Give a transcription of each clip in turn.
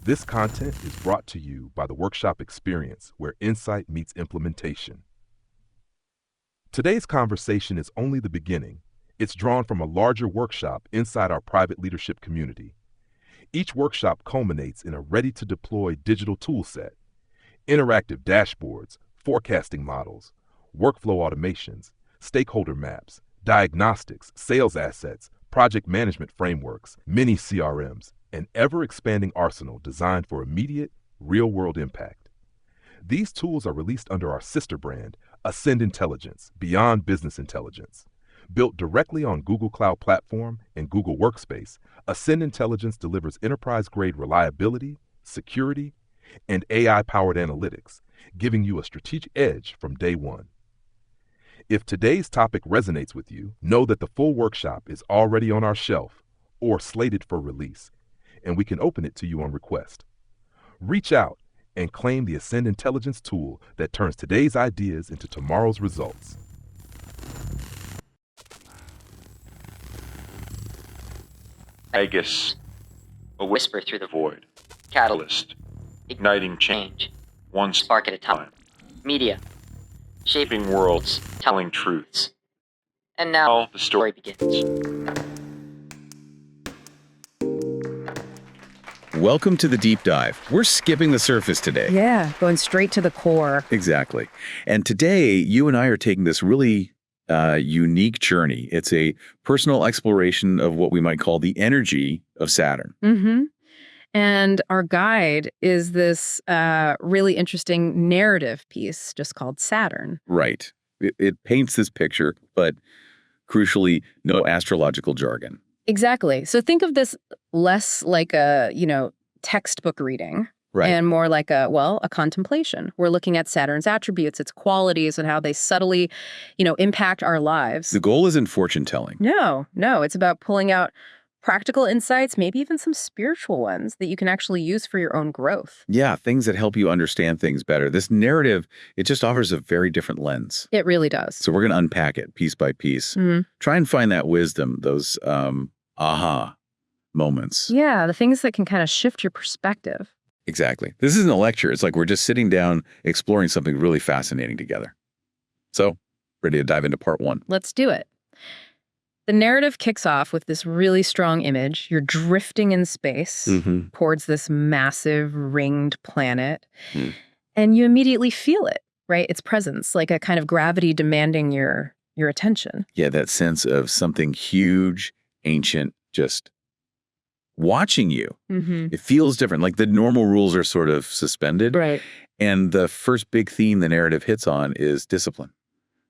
This content is brought to you by the Workshop Experience, where insight meets implementation. Today's conversation is only the beginning. It's drawn from a larger workshop inside our private leadership community. Each workshop culminates in a ready-to-deploy digital toolset, interactive dashboards, forecasting models, workflow automations, stakeholder maps, diagnostics, sales assets, project management frameworks, mini CRMs, an ever-expanding arsenal designed for immediate, real-world impact. These tools are released under our sister brand, Ascend Intelligence, Beyond Business Intelligence. Built directly on Google Cloud Platform and Google Workspace, Ascend Intelligence delivers enterprise-grade reliability, security, and AI-powered analytics, giving you a strategic edge from day one. If today's topic resonates with you, know that the full workshop is already on our shelf or slated for release, and we can open it to you on request. Reach out and claim the Ascend Intelligence tool that turns today's ideas into tomorrow's results. Magus, a whisper through the void. Catalyst, igniting change, one spark at a time. Media, shaping worlds, telling truths. And now the story begins. Welcome to the deep dive. We're skipping the surface today. Yeah, going straight to the core. Exactly. And today, you and I are taking this really unique journey. It's a personal exploration of what we might call the energy of Saturn. Mm-hmm. And our guide is this really interesting narrative piece just called Saturn. Right. It paints this picture, but crucially, no astrological jargon. Exactly. So think of this less like a, textbook reading. Right. And more like a contemplation. We're looking at Saturn's attributes, its qualities, and how they subtly, impact our lives. The goal isn't fortune telling. No, it's about pulling out practical insights, maybe even some spiritual ones that you can actually use for your own growth. Yeah, things that help you understand things better. This narrative, it just offers a very different lens. It really does. So we're going to unpack it piece by piece. Mm-hmm. Try and find that wisdom, those aha moments. Yeah, the things that can kind of shift your perspective. Exactly. This isn't a lecture. It's like we're just sitting down, exploring something really fascinating together. So, ready to dive into part one? Let's do it. The narrative kicks off with this really strong image. You're drifting in space towards this massive ringed planet, and you immediately feel it, right? Its presence, like a kind of gravity demanding your attention. Yeah, that sense of something huge, ancient, just watching you. It feels different. Like the normal rules are sort of suspended. Right. And the first big theme the narrative hits on is discipline.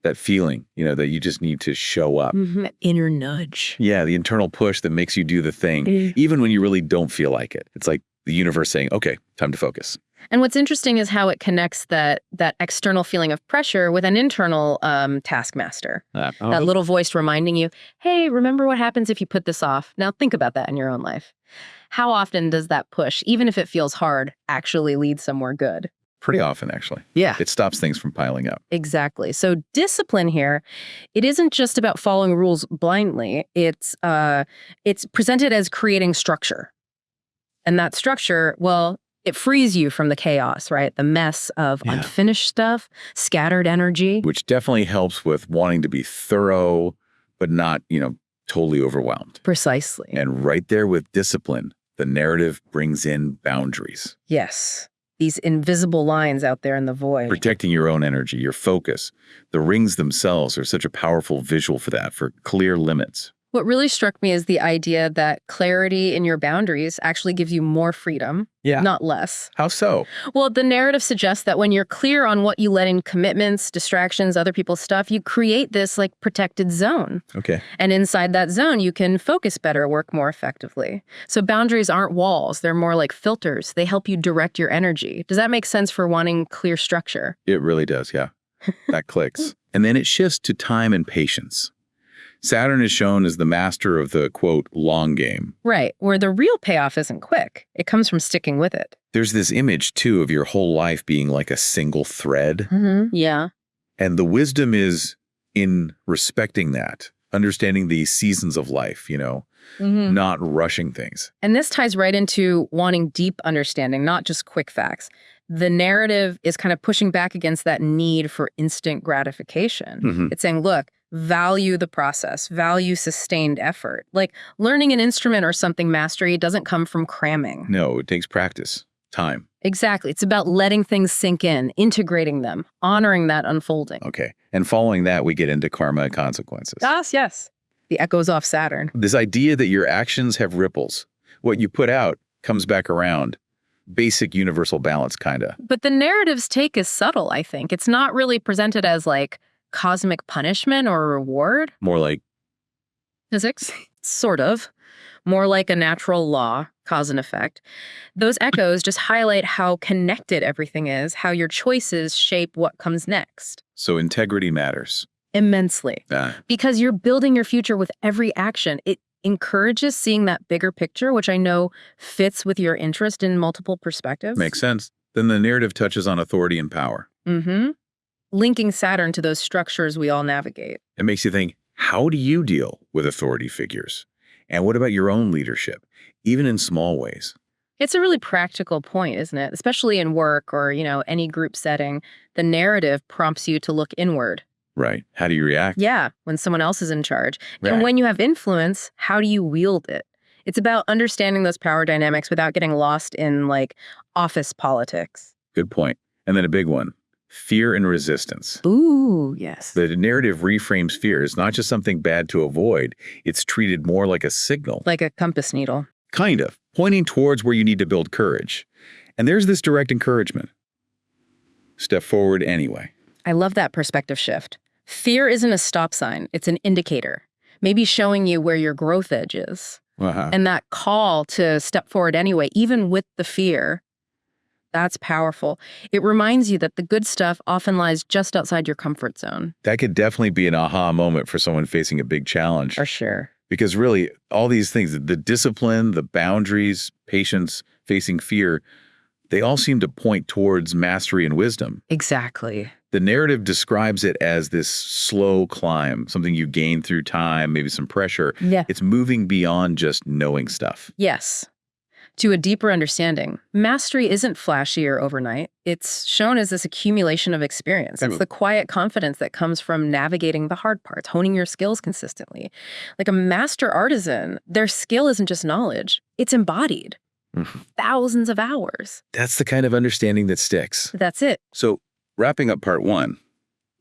That feeling, that you just need to show up. That inner nudge. Yeah, the internal push that makes you do the thing, even when you really don't feel like it. It's like the universe saying, okay, time to focus. And what's interesting is how it connects that external feeling of pressure with an internal taskmaster. That little voice reminding you, hey, remember what happens if you put this off? Now think about that in your own life. How often does that push, even if it feels hard, actually lead somewhere good? Pretty often, actually. Yeah. It stops things from piling up. Exactly. So discipline here, it isn't just about following rules blindly. It's presented as creating structure. And that structure, it frees you from the chaos, right? The mess of unfinished stuff, scattered energy. Which definitely helps with wanting to be thorough, but not, totally overwhelmed. Precisely. And right there with discipline, the narrative brings in boundaries. Yes. These invisible lines out there in the void. Protecting your own energy, your focus. The rings themselves are such a powerful visual for that, for clear limits. What really struck me is the idea that clarity in your boundaries actually gives you more freedom, not less. How so? Well, the narrative suggests that when you're clear on what you let in commitments, distractions, other people's stuff, you create this protected zone. Okay. And inside that zone, you can focus better, work more effectively. So boundaries aren't walls. They're more like filters. They help you direct your energy. Does that make sense for wanting clear structure? It really does, yeah. That clicks. And then it shifts to time and patience. Saturn is shown as the master of the, quote, long game. Right, where the real payoff isn't quick. It comes from sticking with it. There's this image, too, of your whole life being like a single thread. Yeah. And the wisdom is in respecting that, understanding the seasons of life, not rushing things. And this ties right into wanting deep understanding, not just quick facts. The narrative is kind of pushing back against that need for instant gratification. It's saying, look, value the process, value sustained effort. Like learning an instrument or something, mastery doesn't come from cramming. No, it takes practice, time. Exactly. It's about letting things sink in, integrating them, honoring that unfolding. Okay. And following that, we get into karma and consequences. Yes. The echoes off Saturn. This idea that your actions have ripples. What you put out comes back around. Basic universal balance, kind of. But the narrative's take is subtle, I think. It's not really presented as like cosmic punishment or reward. More like physics, sort of. More like a natural law, cause and effect. Those echoes just highlight how connected everything is, how your choices shape what comes next. So integrity matters. Immensely. Because you're building your future with every action. It encourages seeing that bigger picture, which I know fits with your interest in multiple perspectives. Makes sense. Then the narrative touches on authority and power. Linking Saturn to those structures we all navigate. It makes you think, how do you deal with authority figures? And what about your own leadership, even in small ways? It's a really practical point, isn't it? Especially in work or, any group setting. The narrative prompts you to look inward. Right. How do you react? Yeah, when someone else is in charge. Right. And when you have influence, how do you wield it? It's about understanding those power dynamics without getting lost in, office politics. Good point. And then a big one, fear and resistance. Ooh, yes. The narrative reframes fear. It's not just something bad to avoid. It's treated more like a signal. Like a compass needle. Kind of, pointing towards where you need to build courage. And there's this direct encouragement. Step forward anyway. I love that perspective shift. Fear isn't a stop sign. It's an indicator, maybe showing you where your growth edge is. And that call to step forward anyway, even with the fear, that's powerful. It reminds you that the good stuff often lies just outside your comfort zone. That could definitely be an aha moment for someone facing a big challenge. For sure. Because really, all these things, the discipline, the boundaries, patience, facing fear, they all seem to point towards mastery and wisdom. Exactly. The narrative describes it as this slow climb, something you gain through time, maybe some pressure. Yeah. It's moving beyond just knowing stuff. Yes. To a deeper understanding. Mastery isn't flashy or overnight. It's shown as this accumulation of experience. It's the quiet confidence that comes from navigating the hard parts, honing your skills consistently. Like a master artisan, their skill isn't just knowledge, it's embodied. Thousands of hours. That's the kind of understanding that sticks. That's it. So, wrapping up part one,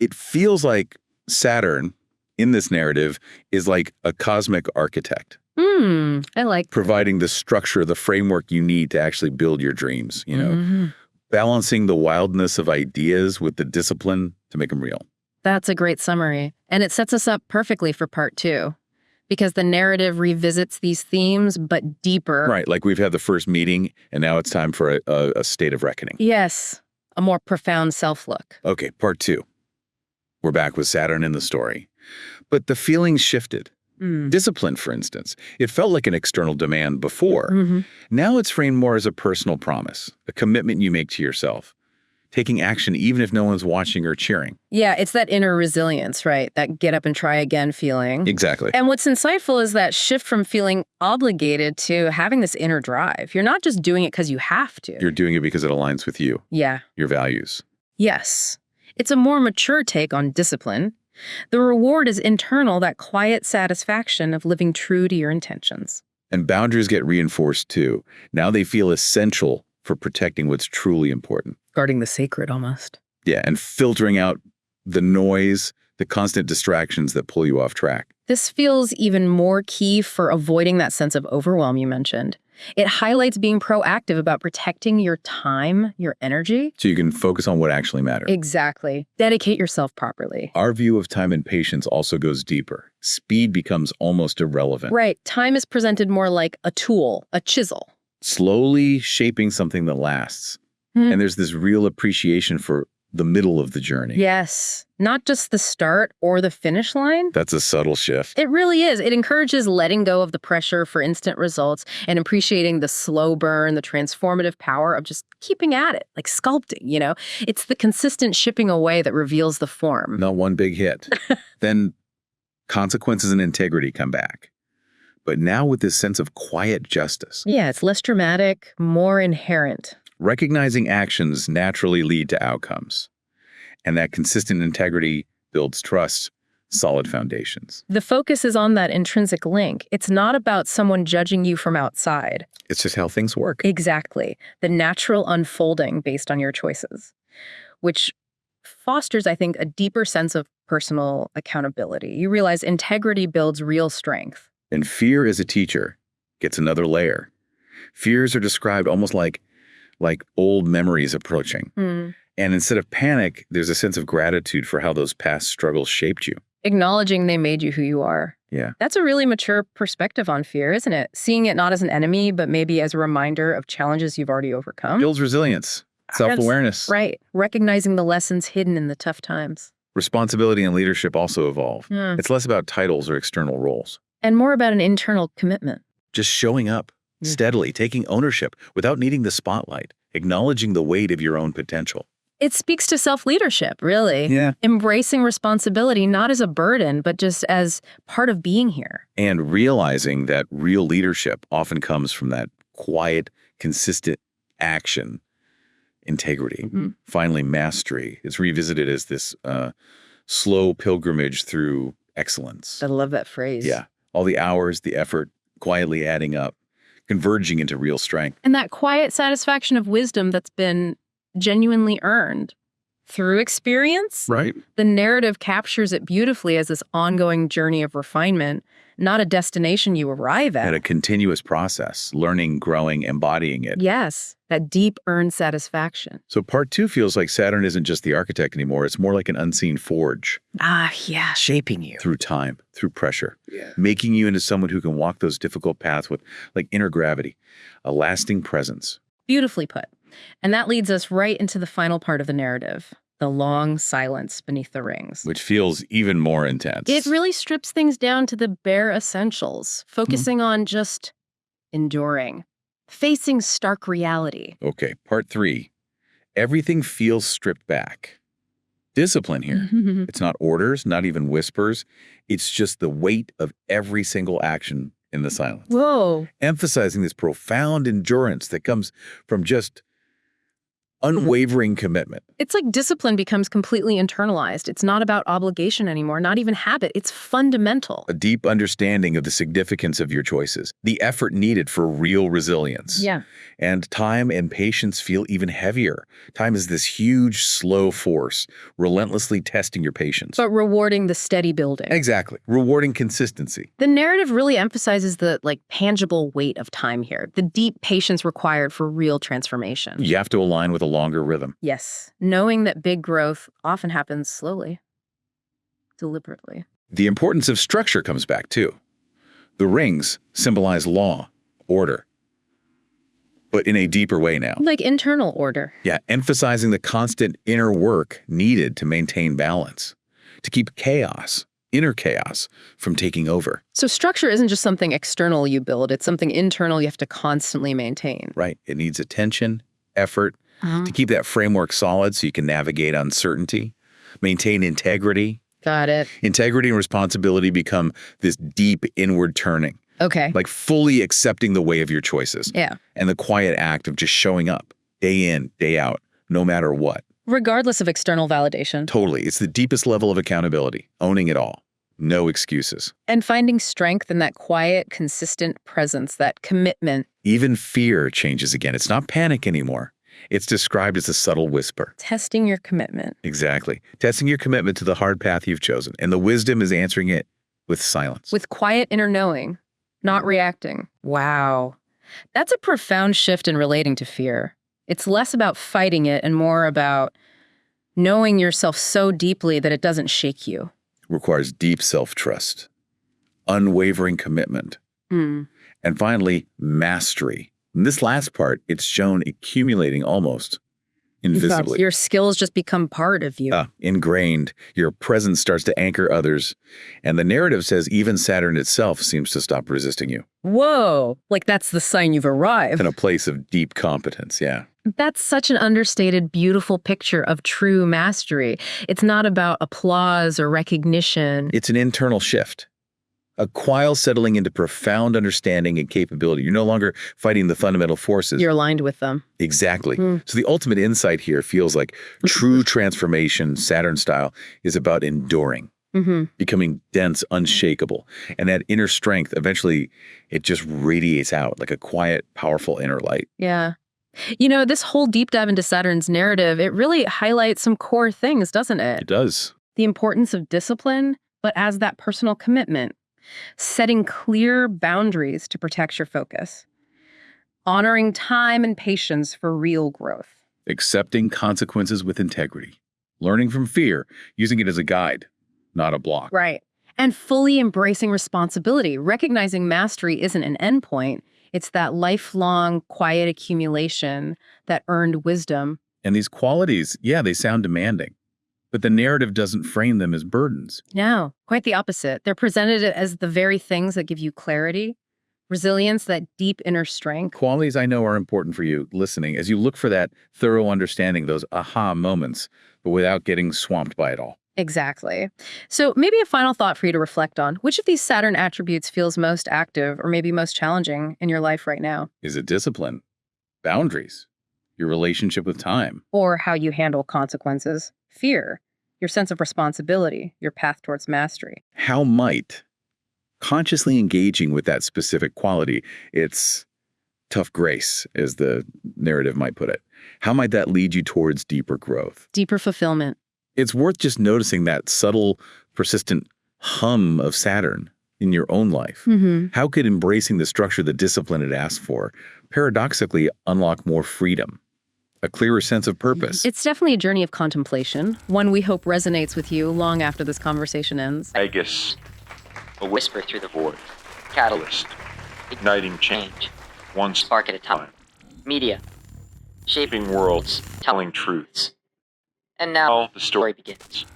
it feels like Saturn in this narrative is like a cosmic architect. I like providing the structure, the framework you need to actually build your dreams, balancing the wildness of ideas with the discipline to make them real. That's a great summary. And it sets us up perfectly for part two, because the narrative revisits these themes, but deeper. Right, like we've had the first meeting, and now it's time for a state of reckoning. Yes, a more profound self-look. Okay, part two. We're back with Saturn in the story. But the feelings shifted. Discipline, for instance. It felt like an external demand before. Now it's framed more as a personal promise, a commitment you make to yourself, taking action even if no one's watching or cheering. Yeah, it's that inner resilience, right? That get up and try again feeling. Exactly. And what's insightful is that shift from feeling obligated to having this inner drive. You're not just doing it because you have to. You're doing it because it aligns with you. Yeah. Your values. Yes. It's a more mature take on discipline. The reward is internal, that quiet satisfaction of living true to your intentions. And boundaries get reinforced too. Now they feel essential for protecting what's truly important. Guarding the sacred almost. Yeah, and filtering out the noise, the constant distractions that pull you off track. This feels even more key for avoiding that sense of overwhelm you mentioned. It highlights being proactive about protecting your time, your energy. So you can focus on what actually matters. Exactly. Dedicate yourself properly. Our view of time and patience also goes deeper. Speed becomes almost irrelevant. Right. Time is presented more like a tool, a chisel. Slowly shaping something that lasts. And there's this real appreciation for the middle of the journey. Yes. Not just the start or the finish line. That's a subtle shift. It really is. It encourages letting go of the pressure for instant results and appreciating the slow burn, the transformative power of just keeping at it, like sculpting, It's the consistent chipping away that reveals the form. Not one big hit. Then consequences and integrity come back. but now with this sense of quiet justice. Yeah, it's less dramatic, more inherent. Recognizing actions naturally lead to outcomes, and that consistent integrity builds trust, solid foundations. The focus is on that intrinsic link. It's not about someone judging you from outside. It's just how things work. Exactly. The natural unfolding based on your choices, which fosters, I think, a deeper sense of personal accountability. You realize integrity builds real strength. And fear as a teacher gets another layer. Fears are described almost like old memories approaching. And instead of panic, there's a sense of gratitude for how those past struggles shaped you. Acknowledging they made you who you are. Yeah. That's a really mature perspective on fear, isn't it? Seeing it not as an enemy, but maybe as a reminder of challenges you've already overcome. Builds resilience, self-awareness. Right. Recognizing the lessons hidden in the tough times. Responsibility and leadership also evolve. It's less about titles or external roles. And more about an internal commitment. Just showing up steadily, taking ownership without needing the spotlight, acknowledging the weight of your own potential. It speaks to self-leadership, really. Yeah. Embracing responsibility, not as a burden, but just as part of being here. And realizing that real leadership often comes from that quiet, consistent action, integrity. Finally, mastery is revisited as this slow pilgrimage through excellence. I love that phrase. Yeah. All the hours, the effort, quietly adding up, converging into real strength. And that quiet satisfaction of wisdom that's been genuinely earned through experience. Right. The narrative captures it beautifully as this ongoing journey of refinement, not a destination you arrive at. And a continuous process, learning, growing, embodying it. Yes, that deep earned satisfaction. So part 2 feels like Saturn isn't just the architect anymore. It's more like an unseen forge. Yeah, shaping you. Through time, through pressure, making you into someone who can walk those difficult paths with like inner gravity, a lasting presence. Beautifully put. And that leads us right into the final part of the narrative, the long silence beneath the rings. Which feels even more intense. It really strips things down to the bare essentials, focusing on just enduring, facing stark reality. Okay, part 3. Everything feels stripped back. Discipline here. It's not orders, not even whispers. It's just the weight of every single action in the silence. Whoa. Emphasizing this profound endurance that comes from just unwavering commitment. It's like discipline becomes completely internalized. It's not about obligation anymore, not even habit. It's fundamental. A deep understanding of the significance of your choices, the effort needed for real resilience. Yeah. And time and patience feel even heavier. Time is this huge, slow force, relentlessly testing your patience. But rewarding the steady building. Exactly. Rewarding consistency. The narrative really emphasizes the tangible weight of time here, the deep patience required for real transformation. You have to align with a longer rhythm. Yes. Knowing that big growth often happens slowly, deliberately. The importance of structure comes back too. The rings symbolize law, order, but in a deeper way now. Like internal order. Yeah, emphasizing the constant inner work needed to maintain balance, to keep chaos, inner chaos, from taking over. So structure isn't just something external you build, it's something internal you have to constantly maintain. Right. It needs attention, effort, to keep that framework solid so you can navigate uncertainty, maintain integrity. Got it. Integrity and responsibility become this deep inward turning. Okay. Like fully accepting the way of your choices. Yeah. And the quiet act of just showing up day in, day out, no matter what. Regardless of external validation. Totally. It's the deepest level of accountability, owning it all. No excuses. And finding strength in that quiet, consistent presence, that commitment. Even fear changes again. It's not panic anymore. It's described as a subtle whisper. Testing your commitment. Exactly. Testing your commitment to the hard path you've chosen. And the wisdom is answering it with silence. With quiet inner knowing, not reacting. Wow. That's a profound shift in relating to fear. It's less about fighting it and more about knowing yourself so deeply that it doesn't shake you. Requires deep self-trust, unwavering commitment, and finally, mastery. In this last part, it's shown accumulating almost invisibly. Your skills just become part of you. Ingrained. Your presence starts to anchor others. And the narrative says even Saturn itself seems to stop resisting you. Whoa. Like that's the sign you've arrived. In a place of deep competence, yeah. That's such an understated, beautiful picture of true mastery. It's not about applause or recognition. It's an internal shift. A quile settling into profound understanding and capability. You're no longer fighting the fundamental forces. You're aligned with them. Exactly. So the ultimate insight here feels like true transformation, Saturn style, is about enduring, becoming dense, unshakable. And that inner strength, eventually, it just radiates out like a quiet, powerful inner light. Yeah. You know, this whole deep dive into Saturn's narrative, it really highlights some core things, doesn't it? It does. The importance of discipline, but as that personal commitment. Setting clear boundaries to protect your focus. Honoring time and patience for real growth. Accepting consequences with integrity. Learning from fear, using it as a guide, not a block. Right. And fully embracing responsibility, recognizing mastery isn't an endpoint. It's that lifelong, quiet accumulation, that earned wisdom. And these qualities, yeah, they sound demanding, but the narrative doesn't frame them as burdens. No, quite the opposite. They're presented as the very things that give you clarity, resilience, that deep inner strength. Qualities I know are important for you listening as you look for that thorough understanding, those aha moments, but without getting swamped by it all. Exactly. So maybe a final thought for you to reflect on. Which of these Saturn attributes feels most active or maybe most challenging in your life right now? Is it discipline, boundaries, your relationship with time? Or how you handle consequences, fear, your sense of responsibility, your path towards mastery? How might consciously engaging with that specific quality, its tough grace, as the narrative might put it, how might that lead you towards deeper growth? Deeper fulfillment. It's worth just noticing that subtle, persistent hum of Saturn in your own life. How could embracing the structure, the discipline it asks for, paradoxically unlock more freedom, a clearer sense of purpose? It's definitely a journey of contemplation, one we hope resonates with you long after this conversation ends. Magus, a whisper through the void. Catalyst, igniting change, one spark at a time. Media, shaping worlds, telling truths. And now the story begins.